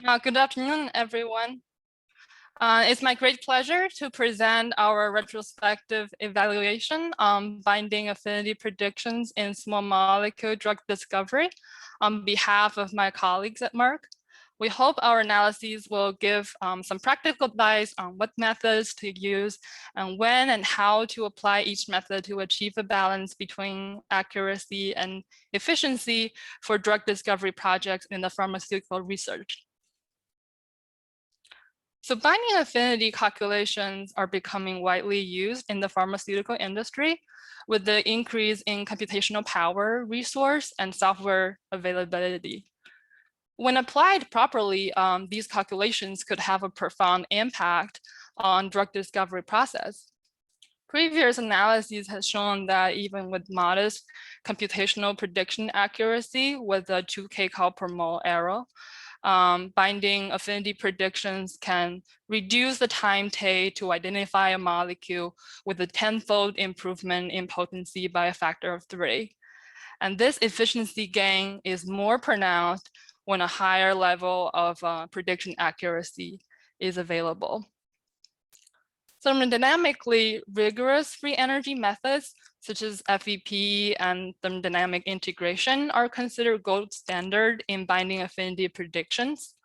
Good afternoon, everyone. It's my great pleasure to present our retrospective evaluation on binding affinity predictions in small molecule drug discovery on behalf of my colleagues at Merck. We hope our analyses will give some practical advice on what methods to use and when and how to apply each method to achieve a balance between accuracy and efficiency for drug discovery projects in the pharmaceutical research. So binding affinity calculations are becoming widely used in the pharmaceutical industry with the increase in computational power, resource, and software availability. When applied properly, these calculations could have a profound impact on drug discovery process. Previous analyses have shown that even with modest computational prediction accuracy with a 2 kcal per mole error, binding affinity predictions can reduce the time take to identify a molecule with a 10-fold improvement in potency by a factor of 3. And this efficiency gain is more pronounced when a higher level of prediction accuracy is available. Thermodynamically rigorous free energy methods such as FEP and thermodynamic integration are considered gold standard in binding affinity predictions.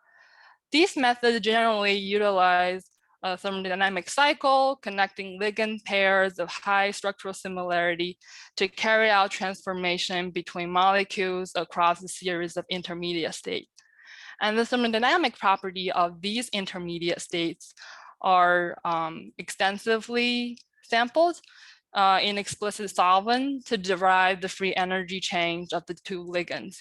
These methods generally utilize a thermodynamic cycle connecting ligand pairs of high structural similarity to carry out transformation between molecules across a series of intermediate states. And the thermodynamic property of these intermediate states are extensively sampled in explicit solvent to derive the free energy change of the two ligands.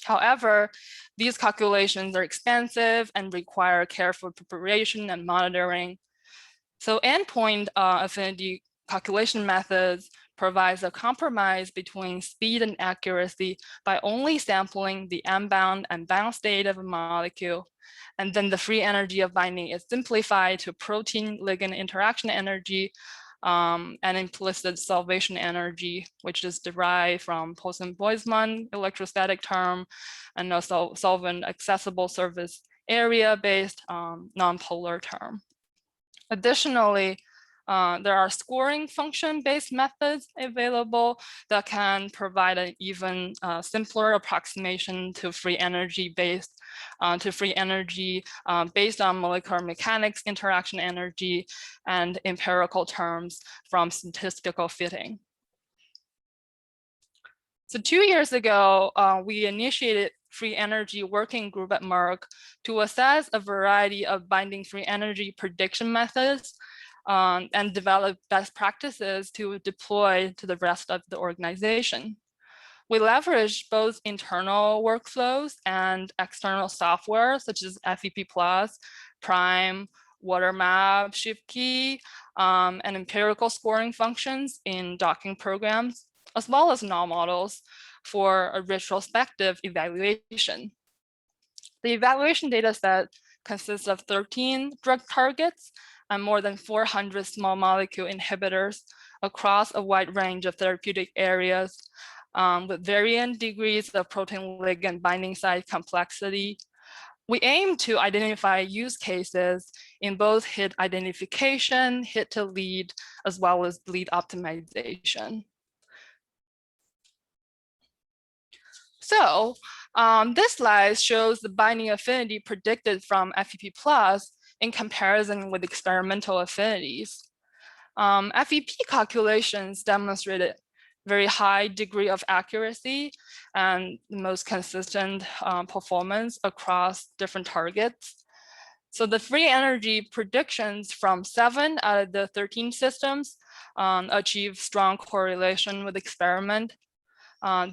However, these calculations are expensive and require careful preparation and monitoring. So endpoint affinity calculation methods provides a compromise between speed and accuracy by only sampling the unbound and bound state of a molecule. And then the free energy of binding is simplified to protein ligand interaction energy and implicit solvation energy, which is derived from Poisson-Boltzmann electrostatic term and also solvent accessible surface area based nonpolar term. Additionally, there are scoring function-based methods available that can provide an even simpler approximation to free energy based on molecular mechanics, interaction energy, and empirical terms from statistical fitting. So 2 years ago, we initiated free energy working group at Merck to assess a variety of binding free energy prediction methods and develop best practices to deploy to the rest of the organization. We leveraged both internal workflows and external software such as FEP+, Prime, WaterMap, ShiftKey, and empirical scoring functions in docking programs, as well as null models for a retrospective evaluation. The evaluation data set consists of 13 drug targets and more than 400 small molecule inhibitors across a wide range of therapeutic areas with varying degrees of protein ligand binding site complexity. We aim to identify use cases in both hit identification, hit to lead, as well as bleed optimization. So this slide shows the binding affinity predicted from FEP+ in comparison with experimental affinities. FEP calculations demonstrated very high degree of accuracy and the most consistent performance across different targets. So the free energy predictions from 7 out of the 13 systems achieve strong correlation with experiment.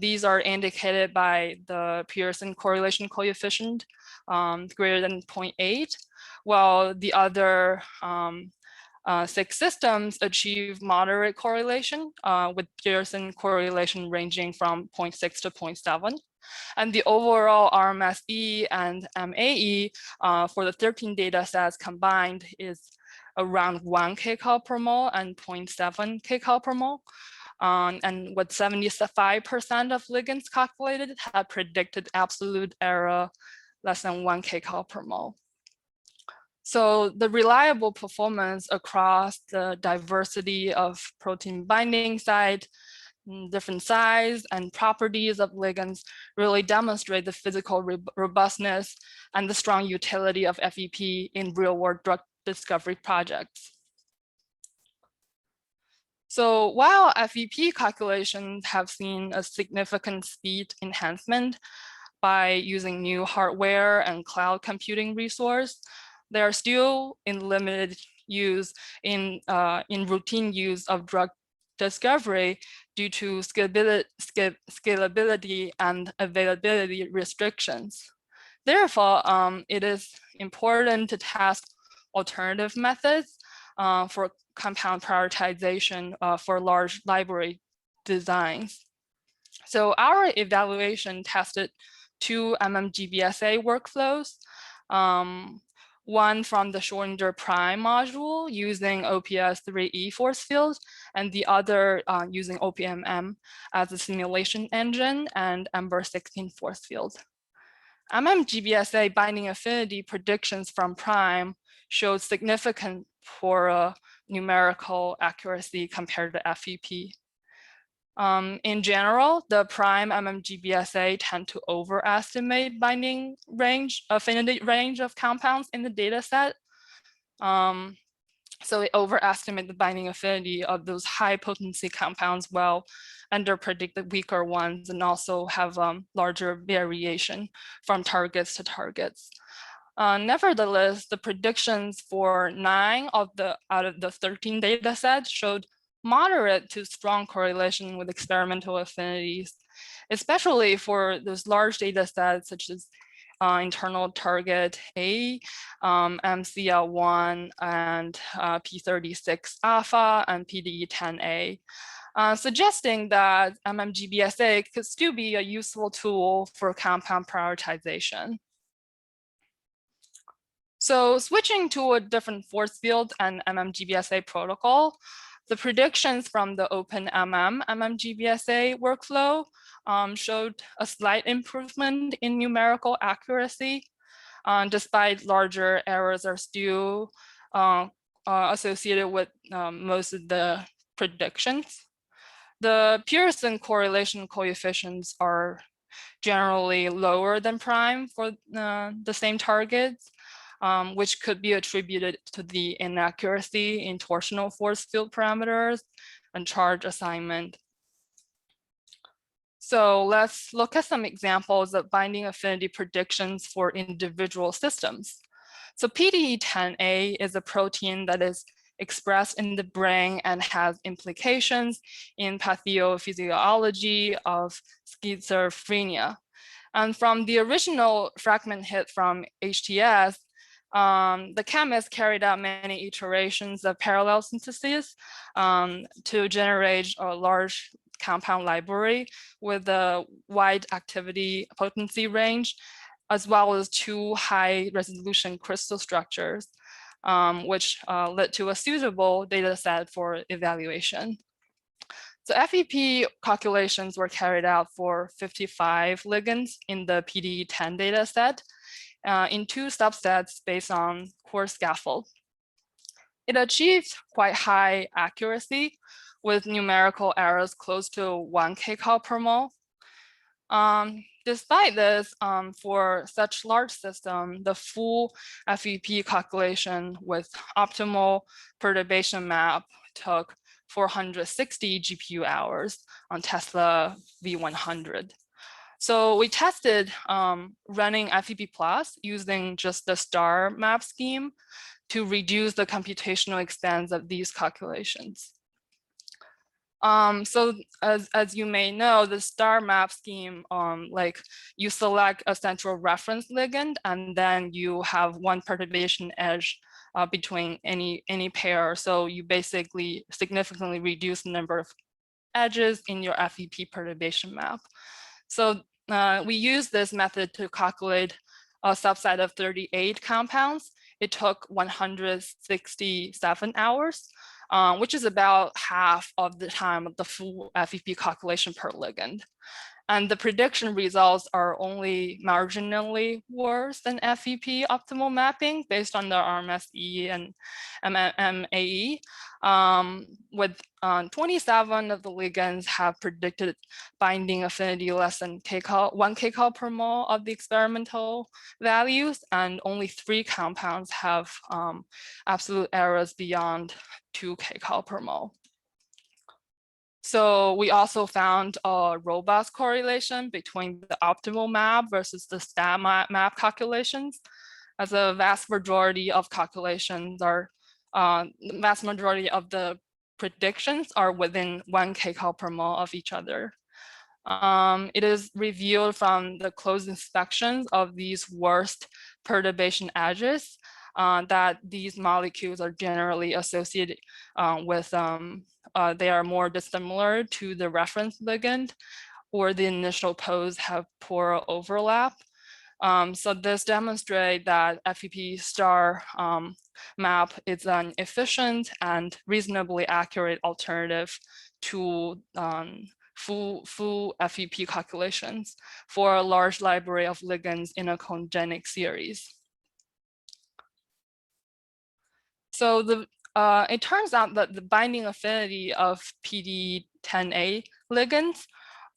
These are indicated by the Pearson correlation coefficient greater than 0.8, while the other 6 systems achieve moderate correlation with Pearson correlation ranging from 0.6 to 0.7. And the overall RMSE and MAE for the 13 data sets combined is around 1 kcal per mole and 0.7 kcal per mole. And with 75% of ligands calculated have predicted absolute error less than 1 kcal per mole. So the reliable performance across the diversity of protein binding site, different size and properties of ligands really demonstrate the physical robustness and the strong utility of FEP in real-world drug discovery projects. So while FEP calculations have seen a significant speed enhancement by using new hardware and cloud computing resource, they are still in limited use in routine use of drug discovery due to scalability and availability restrictions. Therefore, it is important to test alternative methods for compound prioritization for large library designs. So our evaluation tested 2 MMGBSA workflows, one from the Schrödinger prime module using OPS3E force field, and the other using OPMM as a simulation engine and EMBER-16 force field. MMGBSA binding affinity predictions from prime showed significant poorer numerical accuracy compared to FEP. In general, the prime MMGBSA tend to overestimate binding range, affinity range of compounds in the data set. So it overestimate the binding affinity of those high potency compounds while underpredict the weaker ones, and also have larger variation from targets to targets. Nevertheless, the predictions for 9 out of the 13 data sets showed moderate to strong correlation with experimental affinities, especially for those large data sets such as internal target A, MCL1, and P36 alpha, and PDE10A, suggesting that MMGBSA could still be a useful tool for compound prioritization. So switching to a different force field and MMGBSA protocol, the predictions from the OpenMM MMGBSA workflow showed a slight improvement in numerical accuracy, despite larger errors are still associated with most of the predictions. The Pearson correlation coefficients are generally lower than prime for the same targets, which could be attributed to the inaccuracy in torsional force field parameters and charge assignment. So let's look at some examples of binding affinity predictions for individual systems. So PDE10A is a protein that is expressed in the brain and has implications in pathophysiology of schizophrenia. And from the original fragment hit from HTS, the chemists carried out many iterations of parallel synthesis to generate a large compound library with a wide activity potency range, as well as 2 high resolution crystal structures, which led to a suitable data set for evaluation. So FEP calculations were carried out for 55 ligands in the PDE10 data set in 2 subsets based on core scaffold. It achieved quite high accuracy with numerical errors close to 1 kcal per mole. Despite this, for such large system, the full FEP calculation with optimal perturbation map took 460 GPU hours on Tesla V100. So we tested running FEP Plus using just the star map scheme to reduce the computational expense of these calculations. So as you may know, the star map scheme, like you select a central reference ligand, and then you have one perturbation edge between any pair. So you basically significantly reduce the number of edges in your FEP perturbation map. So we use this method to calculate a subset of 38 compounds. It took 167 hours, which is about half of the time of the full FEP calculation per ligand. And the prediction results are only marginally worse than FEP optimal mapping based on the RMSE and MMAE. With 27 of the ligands have predicted binding affinity less than 1 kcal per mole of the experimental values, and only 3 compounds have absolute errors beyond 2 kcal per mole. So we also found a robust correlation between the optimal map versus the stat map calculations, as a vast majority of calculations are, the vast majority of the predictions are within 1 kcal per mole of each other. It is revealed from the close inspections of these worst perturbation edges that these molecules are generally associated with, they are more dissimilar to the reference ligand, or the initial pose have poor overlap. So this demonstrates that FEP star map is an efficient and reasonably accurate alternative to full FEP calculations for a large library of ligands in a congenic series. So it turns out that the binding affinity of PD10A ligands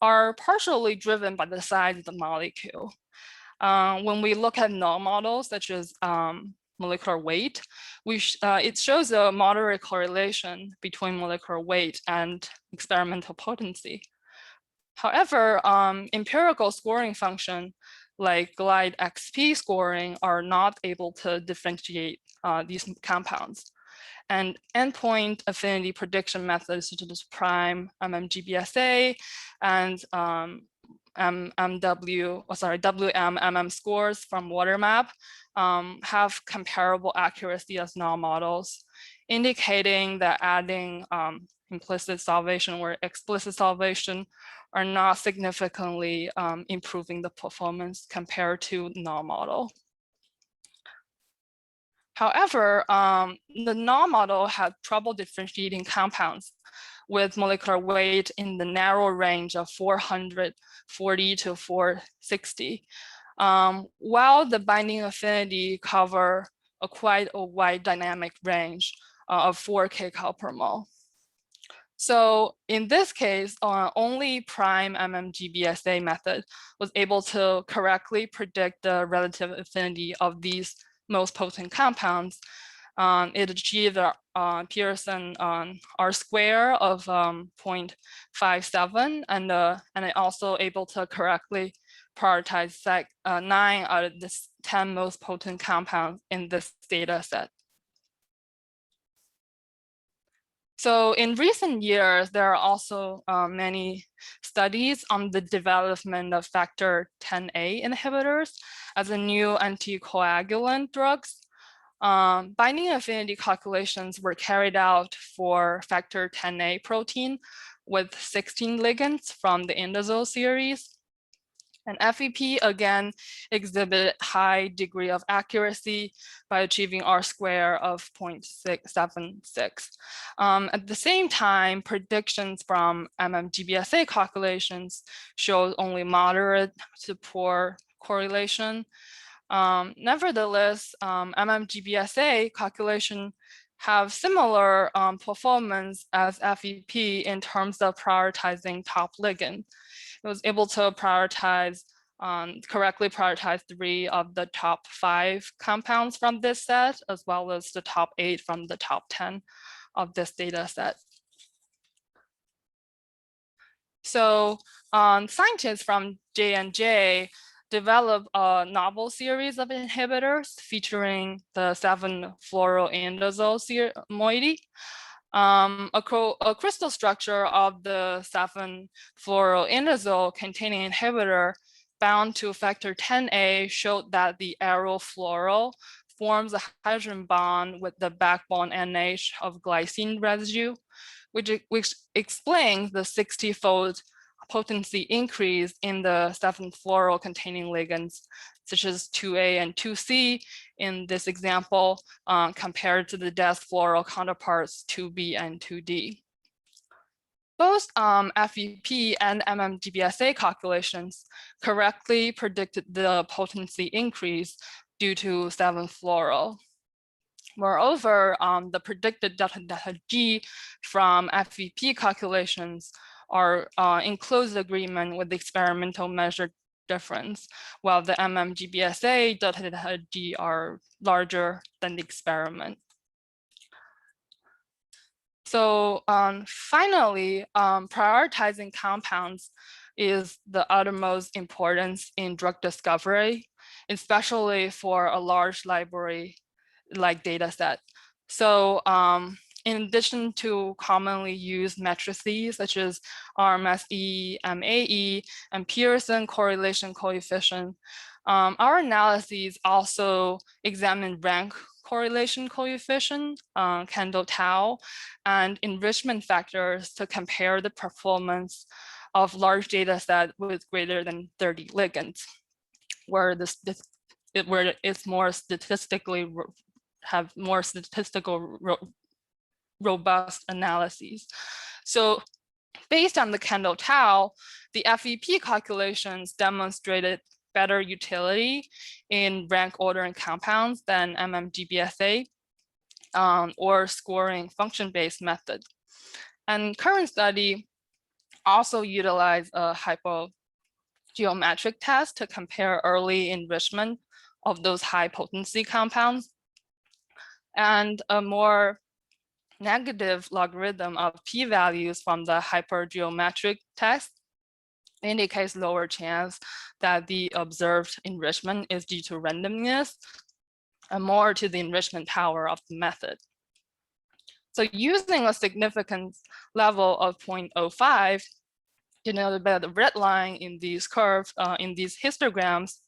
are partially driven by the size of the molecule. When we look at null models, such as molecular weight, it shows a moderate correlation between molecular weight and experimental potency. However, empirical scoring function like glide XP scoring are not able to differentiate these compounds. And endpoint affinity prediction methods such as prime, MMGBSA, and WMMM scores from WaterMap have comparable accuracy as null models, indicating that adding implicit solvation or explicit solvation are not significantly improving the performance compared to null model. However, the null model had trouble differentiating compounds with molecular weight in the narrow range of 440 to 460, while the binding affinity cover quite a wide dynamic range of 4 kcal per mole. So in this case, only prime MMGBSA method was able to correctly predict the relative affinity of these most potent compounds. It achieved a Pearson R square of 0.57, and it also able to correctly prioritize 9 out of the 10 most potent compounds in this data set. So in recent years, there are also many studies on the development of factor 10A inhibitors as a new anticoagulant drugs. Binding affinity calculations were carried out for factor 10A protein with 16 ligands from the indazole series. And FEP again exhibited high degree of accuracy by achieving R square of 0.676. At the same time, predictions from MMGBSA calculations showed only moderate to poor correlation. Nevertheless, MMGBSA calculation have similar performance as FEP in terms of prioritizing top ligand. It was able to prioritize, correctly prioritize 3 of the top 5 compounds from this set, as well as the top 8 from the top 10 of this data set. So scientists from J&J developed a novel series of inhibitors featuring the 7-fluoroindazole moiety. A crystal structure of the 7-fluoroindazole containing inhibitor bound to factor 10A showed that the aryl fluoro forms a hydrogen bond with the backbone NH of glycine residue, which explains the 60-fold potency increase in the 7-fluoro containing ligands, such as 2A and 2C in this example, compared to the des fluoro counterparts 2B and 2D. Both FEP and MMGBSA calculations correctly predicted the potency increase due to 7-fluoro. Moreover, the predicted delta delta G from FEP calculations are in close agreement with the experimental measured difference, while the MMGBSA delta delta G are larger than the experiment. So finally, prioritizing compounds is the uttermost importance in drug discovery, especially for a large library like data set. So in addition to commonly used matrices such as RMSE, MAE, and Pearson correlation coefficient, our analyses also examine rank correlation coefficient, Kendall tau, and enrichment factors to compare the performance of large data set with greater than 30 ligands, where it's more statistically have more statistical robust analyses. So based on the Kendall tau, the FEP calculations demonstrated better utility in rank ordering compounds than MMGBSA or scoring function-based method. And current study also utilize a hypogeometric test to compare early enrichment of those high potency compounds, and a more negative logarithm of p-values from the hypergeometric test indicates lower chance that the observed enrichment is due to randomness and more to the enrichment power of the method. So using a significance level of 0.05, denoted by the red line in these curves, in these histograms,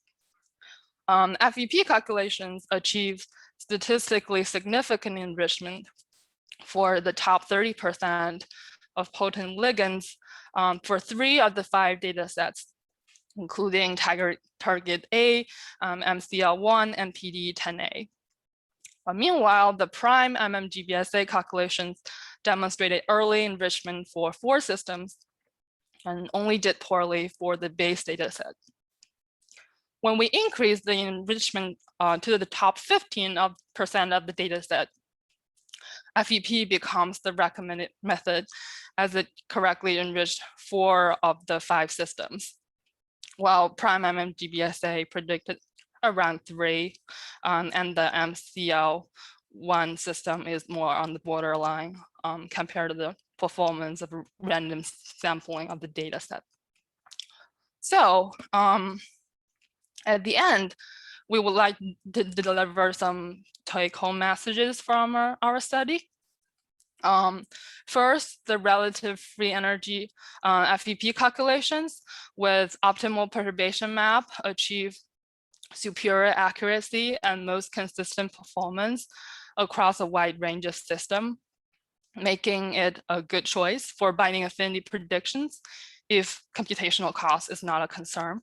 FEP calculations achieve statistically significant enrichment for the top 30% of potent ligands for 3 of the 5 data sets, including target A, MCL1, and PD10A. Meanwhile, the prime MMGBSA calculations demonstrated early enrichment for 4 systems and only did poorly for the base data set. When we increase the enrichment to the top 15% of the data set, FEP becomes the recommended method as it correctly enriched 4 of the 5 systems, while prime MMGBSA predicted around 3, and the MCL1 system is more on the borderline compared to the performance of random sampling of the data set. So at the end, we would like to deliver some take-home messages from our study. First, the relative free energy FEP calculations with optimal perturbation map achieve superior accuracy and most consistent performance across a wide range of systems, making it a good choice for binding affinity predictions if computational cost is not a concern.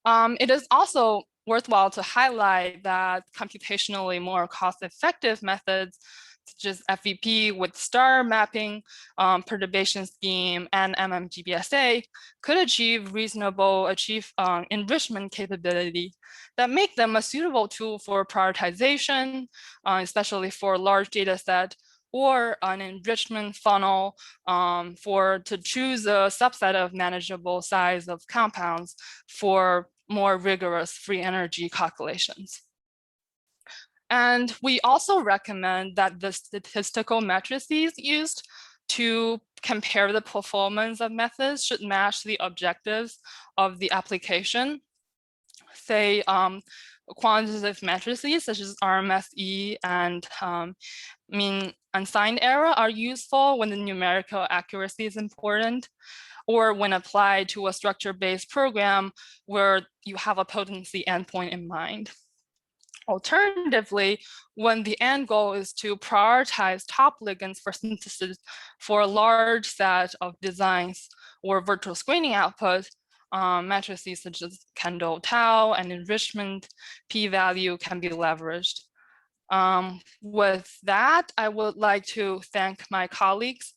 It is also worthwhile to highlight that computationally more cost-effective methods such as FEP with star mapping, perturbation scheme, and MMGBSA could achieve reasonable enrichment capability that make them a suitable tool for prioritization, especially for large data set, or an enrichment funnel to choose a subset of manageable size of compounds for more rigorous free energy calculations. And we also recommend that the statistical matrices used to compare the performance of methods should match the objectives of the application. Say quantitative matrices such as RMSE and mean unsigned error are useful when the numerical accuracy is important, or when applied to a structure-based program where you have a potency endpoint in mind. Alternatively, when the end goal is to prioritize top ligands for synthesis for a large set of designs or virtual screening output, matrices such as Kendall tau and enrichment p-value can be leveraged. With that, I would like to thank my colleagues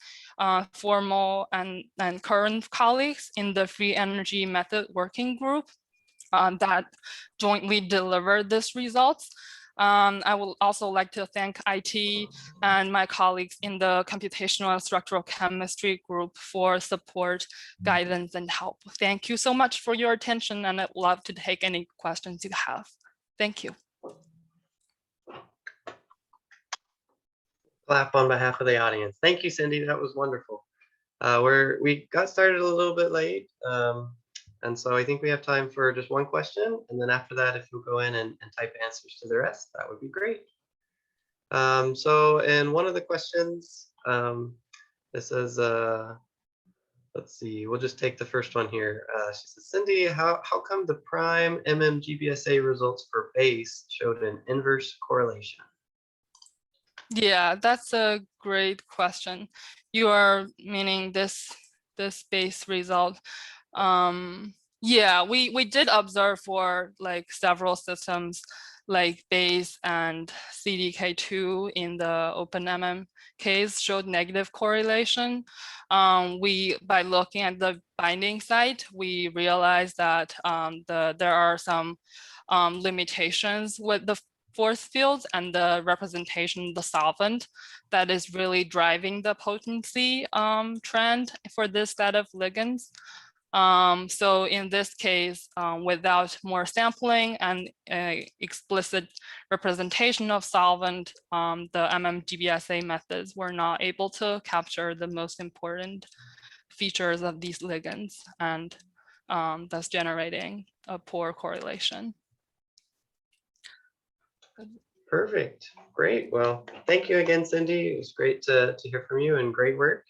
former and current colleagues in the free energy method working group that jointly delivered these results. I would also like to thank IT and my colleagues in the computational and structural chemistry group for support, guidance, and help. Thank you so much for your attention, and I'd love to take any questions you have. Thank you. Clap on behalf of the audience. Thank you, Cindy. That was wonderful. We got started a little bit late, and so I think we have time for just one question. And then after that, if you'll go in and type answers to the rest, that would be great. So in one of the questions, it says, let's see, we'll just take the first one here. She says, Cindy, how come the prime MMGBSA results for base showed an inverse correlation? Yeah, that's a great question. You are meaning this base result. Yeah, we did observe for like several systems like base and CDK2 in the OpenMM case showed negative correlation. By looking at the binding site, we realized that there are some limitations with the force fields and the representation of the solvent that is really driving the potency trend for this set of ligands. So in this case, without more sampling and explicit representation of solvent, the MMGBSA methods were not able to capture the most important features of these ligands, and thus generating a poor correlation. Perfect. Great. Well, thank you again, Cindy. It was great to hear from you, and great work.